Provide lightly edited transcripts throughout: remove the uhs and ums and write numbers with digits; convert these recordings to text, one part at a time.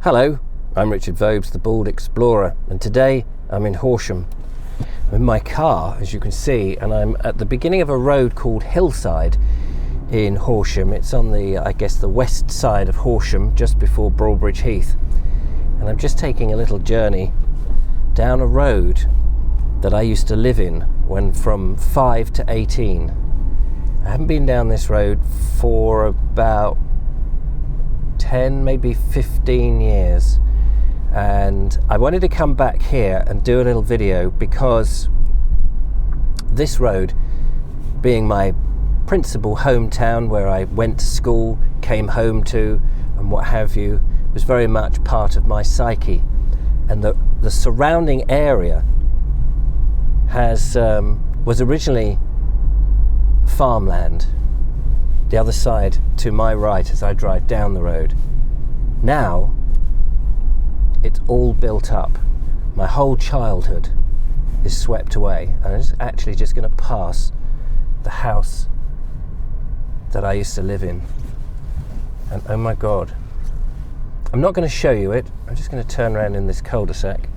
Hello, I'm Richard Vobes, the Bald Explorer, and today I'm in Horsham. I'm in my car, as you can see, and I'm at the beginning of a road called Hillside in Horsham. It's on the, I guess, the west side of Horsham, just before Broadbridge Heath. And I'm just taking a little journey down a road that I used to live in when from 5 to 18. I haven't been down this road for about 10, maybe 15 years. And I wanted to come back here and do a little video because this road, being my principal hometown where I went to school, came home to, and what have you, was very much part of my psyche. And the surrounding area was originally farmland, the other side to my right as I drive down the road. Now it's all built up. My whole childhood is swept away, and I'm actually just going to pass the house that I used to live in. And oh my God, I'm not going to show you it. I'm just going to turn around in this cul-de-sac.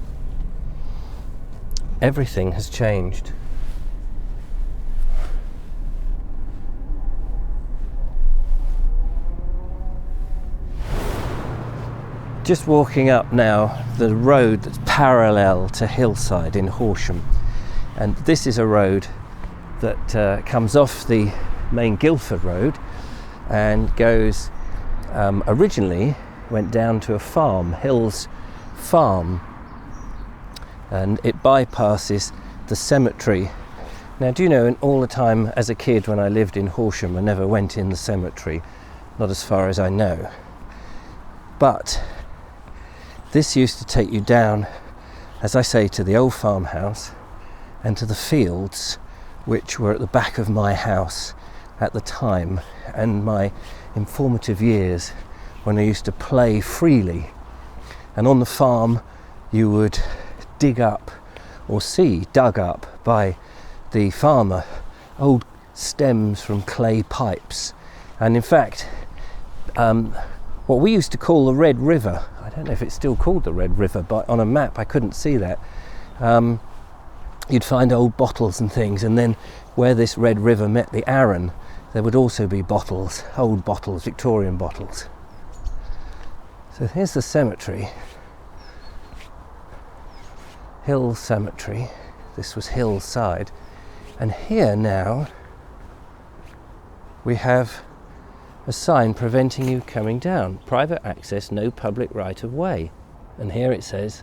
Everything has changed. Just walking up now the road that's parallel to Hillside in Horsham, and this is a road that comes off the main Guildford Road and goes originally went down to a farm, Hills Farm, and it bypasses the cemetery. Now, do you know, in all the time as a kid when I lived in Horsham, I never went in the cemetery, not as far as I know, but this used to take you down, as I say, to the old farmhouse and to the fields which were at the back of my house at the time, and my informative years when I used to play freely. And on the farm you would dig up or see dug up by the farmer old stems from clay pipes, and in fact what we used to call the Red River, I don't know if it's still called the Red River, but on a map I couldn't see that. You'd find old bottles and things, and then where this Red River met the Arun, there would also be bottles, old bottles, Victorian bottles. So here's the cemetery, Hill Cemetery. This was Hillside, and here now we have a sign preventing you coming down. Private access, no public right of way. And here it says,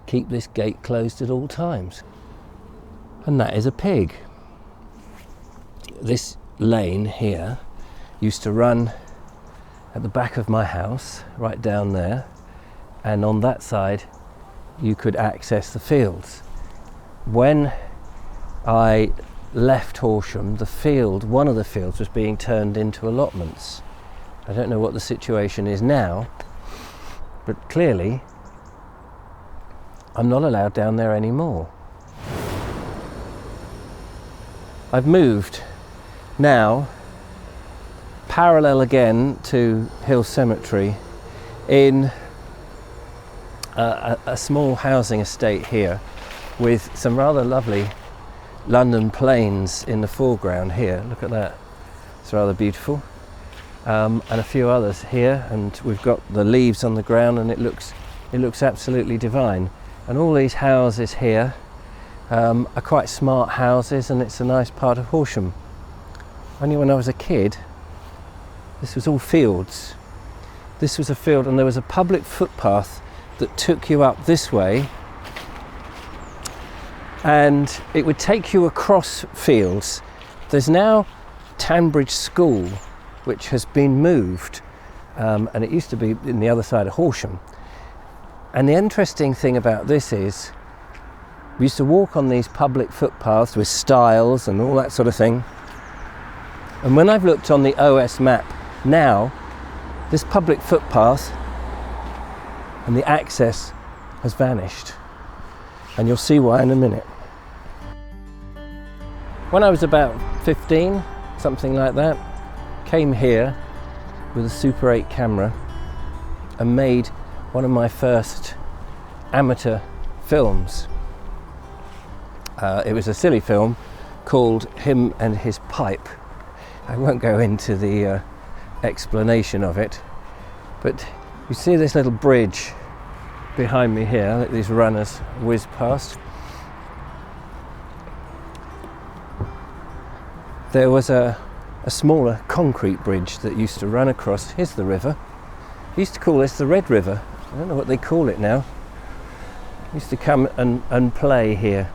keep this gate closed at all times. And that is a pig. This lane here used to run at the back of my house, right down there, and on that side you could access the fields. When I left Horsham, the field, one of the fields, was being turned into allotments. I don't know what the situation is now, but clearly I'm not allowed down there anymore. I've moved now parallel again to Hill Cemetery in a small housing estate here with some rather lovely London plains in the foreground here. Look at that, it's rather beautiful, and a few others here, and we've got the leaves on the ground, and it looks absolutely divine. And all these houses here are quite smart houses, and it's a nice part of Horsham. Only when I was a kid, this was all fields. This was a field, and there was a public footpath that took you up this way, and it would take you across fields. There's now Tanbridge School, which has been moved, and it used to be in the other side of Horsham. And the interesting thing about this is we used to walk on these public footpaths with stiles and all that sort of thing. And when I've looked on the OS map now, this public footpath and the access has vanished, and you'll see why in a minute. When I was about 15, something like that, came here with a Super 8 camera and made one of my first amateur films. It was a silly film called Him and His Pipe. I won't go into the explanation of it, but you see this little bridge behind me here that these runners whiz past. There was a smaller concrete bridge that used to run across. Here's the river. They used to call this the Red River. I don't know what they call it now. Used to come and play here.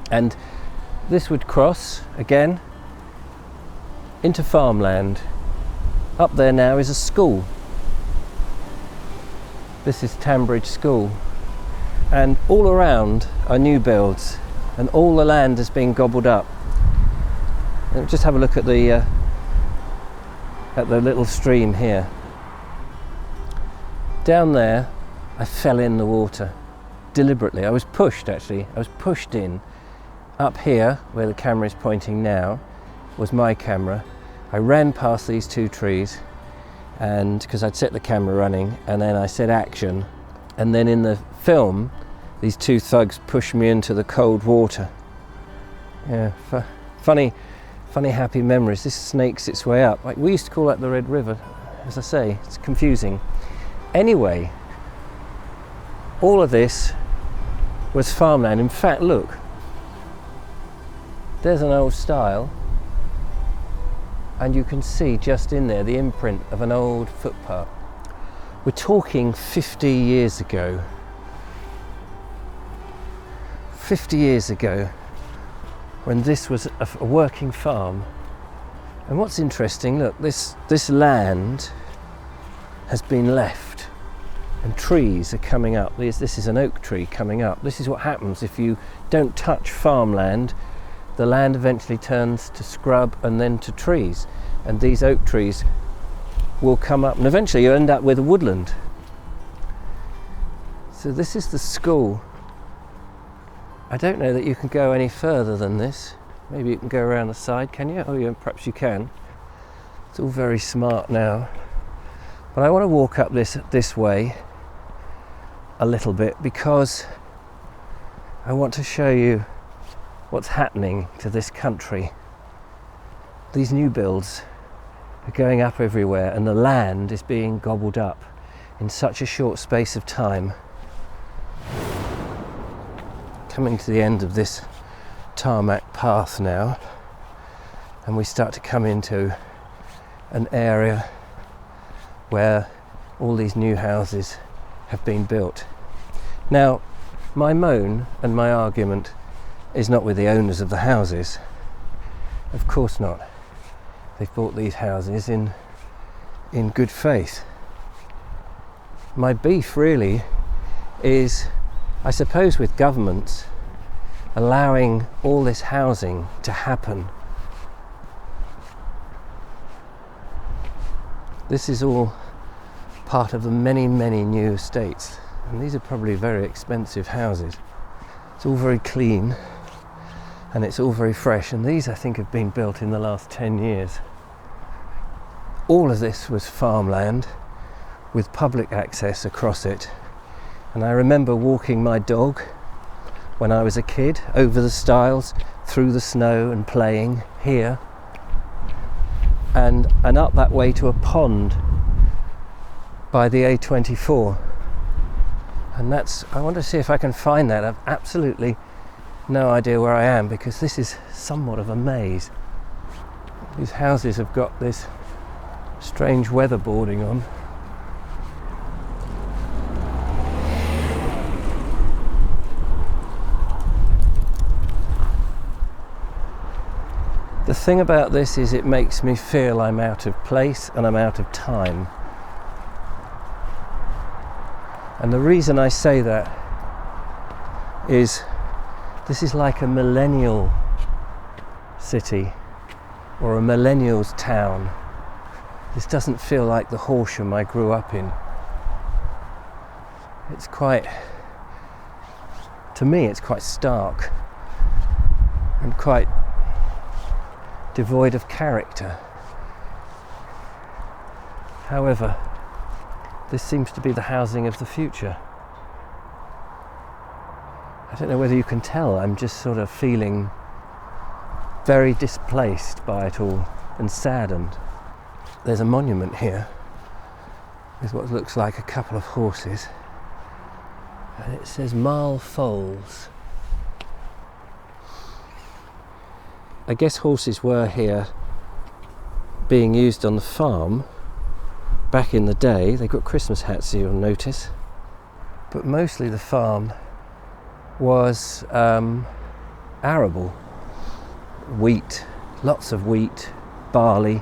And this would cross again into farmland. Up there now is a school. This is Tambridge School. And all around are new builds, and all the land has been gobbled up. And just have a look at the little stream here. Down there, I fell in the water deliberately. I was pushed, actually. I was pushed in. Up here, where the camera is pointing now, was my camera. I ran past these two trees, and because I'd set the camera running, and then I said action, and then in the film, these two thugs pushed me into the cold water. Yeah, funny happy memories. This snakes its way up. Like, we used to call that the Red River. As I say, it's confusing. Anyway, all of this was farmland. In fact, look, there's an old stile, and you can see just in there the imprint of an old footpath. We're talking 50 years ago. 50 years ago, when this was a working farm. And what's interesting, look, this land has been left, and trees are coming up. This is an oak tree coming up. This is what happens if you don't touch farmland. The land eventually turns to scrub and then to trees, and these oak trees will come up, and eventually you end up with a woodland. So this is the school. I don't know that you can go any further than this. Maybe you can go around the side, can you? Oh yeah, perhaps you can. It's all very smart now. But I want to walk up this way a little bit, because I want to show you what's happening to this country. These new builds are going up everywhere, and the land is being gobbled up in such a short space of time. Coming to the end of this tarmac path now, and we start to come into an area where all these new houses have been built. Now, my moan and my argument is not with the owners of the houses. Of course not. They've bought these houses in good faith. My beef really is, I suppose, with governments allowing all this housing to happen. This is all part of the many, many new estates, and these are probably very expensive houses. It's all very clean, and it's all very fresh, and these I think have been built in the last 10 years. All of this was farmland with public access across it, and I remember walking my dog when I was a kid over the stiles, through the snow, and playing here, and up that way to a pond by the A24. And that's, I want to see if I can find that. I've absolutely no idea where I am, because this is somewhat of a maze. These houses have got this strange weatherboarding on. The thing about this is it makes me feel I'm out of place and I'm out of time. And the reason I say that is this is like a millennial city or a millennials town. This doesn't feel like the Horsham I grew up in. It's quite, to me, it's quite stark and quite devoid of character. However, This seems to be the housing of the future. I don't know whether you can tell, I'm just sort of feeling very displaced by it all and saddened. There's a monument here with what looks like a couple of horses, and it says Marl Foals. I guess horses were here being used on the farm back in the day. They've got Christmas hats, you'll notice, but mostly the farm was arable. Wheat, lots of wheat, barley,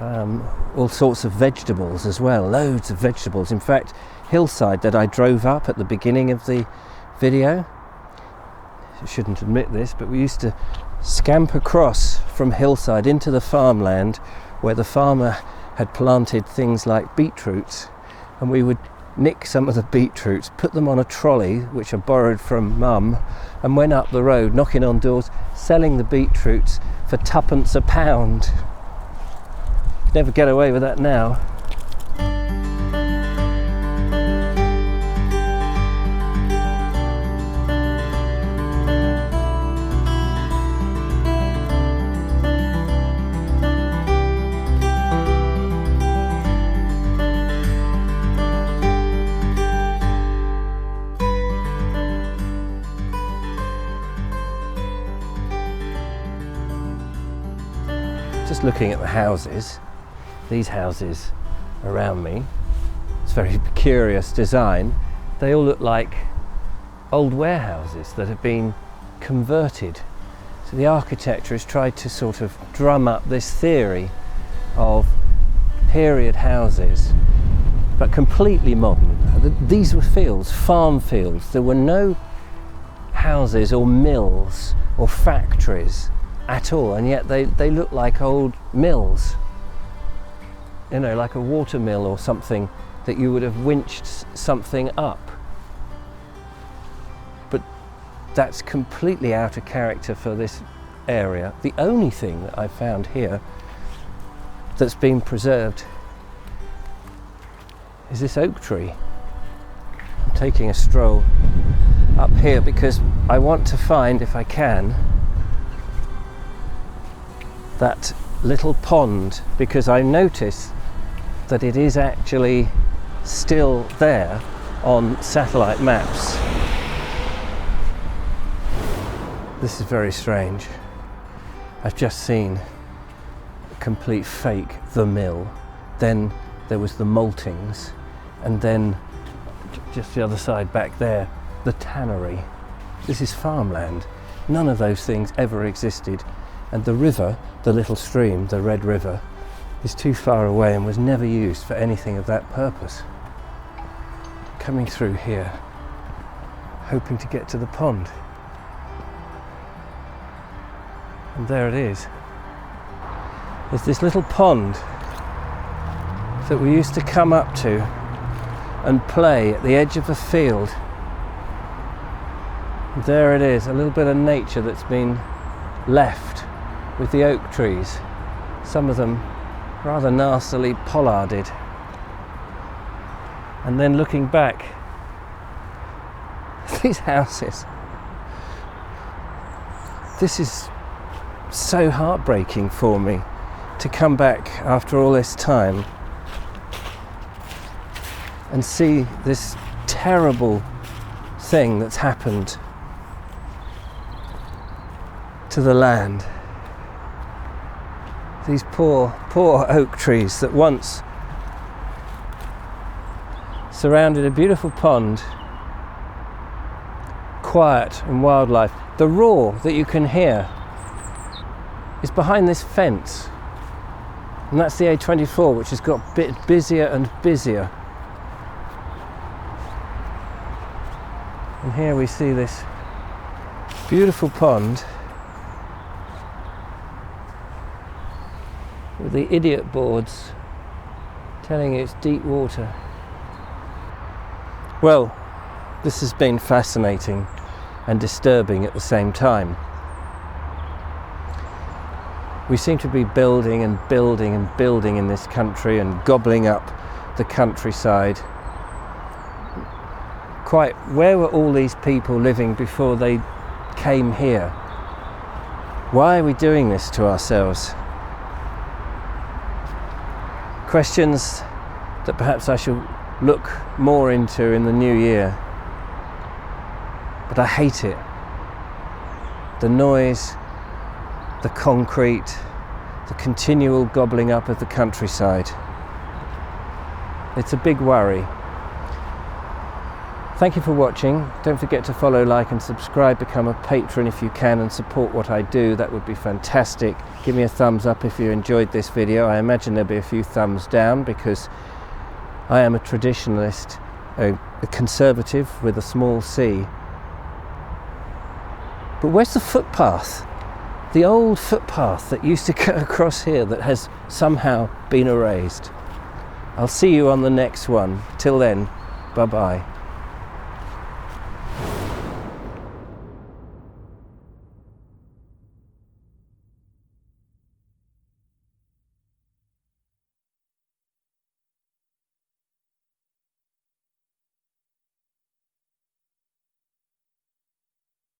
all sorts of vegetables as well, loads of vegetables. In fact, hillside that I drove up at the beginning of the video, I shouldn't admit this, but we used to scamper across from hillside into the farmland where the farmer had planted things like beetroots, and we would nick some of the beetroots, put them on a trolley which I borrowed from Mum, and went up the road knocking on doors selling the beetroots for twopence a pound. Never get away with that now. Just looking at the houses, these houses around me, it's a very curious design. They all look like old warehouses that have been converted. So the architecture has tried to sort of drum up this theory of period houses, but completely modern. These were fields, farm fields. There were no houses or mills or factories at all, and yet they look like old mills, you know, like a water mill or something that you would have winched something up. But that's completely out of character for this area. The only thing that I found here that's been preserved is this oak tree. I'm taking a stroll up here because I want to find, if I can, that little pond, because I notice that it is actually still there on satellite maps. This is very strange. I've just seen a complete fake, the mill, then there was the maltings, and then just the other side back there, the tannery. This is farmland. None of those things ever existed. And the river, the little stream, the Red River, is too far away and was never used for anything of that purpose. Coming through here, hoping to get to the pond. And there it is. There's this little pond that we used to come up to and play at the edge of a field. And there it is, a little bit of nature that's been left with the oak trees, some of them rather nastily pollarded. And then looking back, these houses. This is so heartbreaking for me to come back after all this time and see this terrible thing that's happened to the land. These poor oak trees that once surrounded a beautiful pond, quiet and wildlife. The roar that you can hear is behind this fence, and that's the A24, which has got a bit busier and busier. And here we see this beautiful pond with the idiot boards telling you it's deep water. Well, this has been fascinating and disturbing at the same time. We seem to be building and building and building in this country and gobbling up the countryside. Quite, where were all these people living before they came here? Why are we doing this to ourselves? Questions that perhaps I shall look more into in the new year. But I hate it. The noise, the concrete, the continual gobbling up of the countryside. It's a big worry. Thank you for watching. Don't forget to follow, like and subscribe. Become a patron if you can and support what I do. That would be fantastic. Give me a thumbs up if you enjoyed this video. I imagine there'll be a few thumbs down because I am a traditionalist, a conservative with a small c. But where's the footpath? The old footpath that used to go across here that has somehow been erased. I'll see you on the next one. Till then, bye-bye.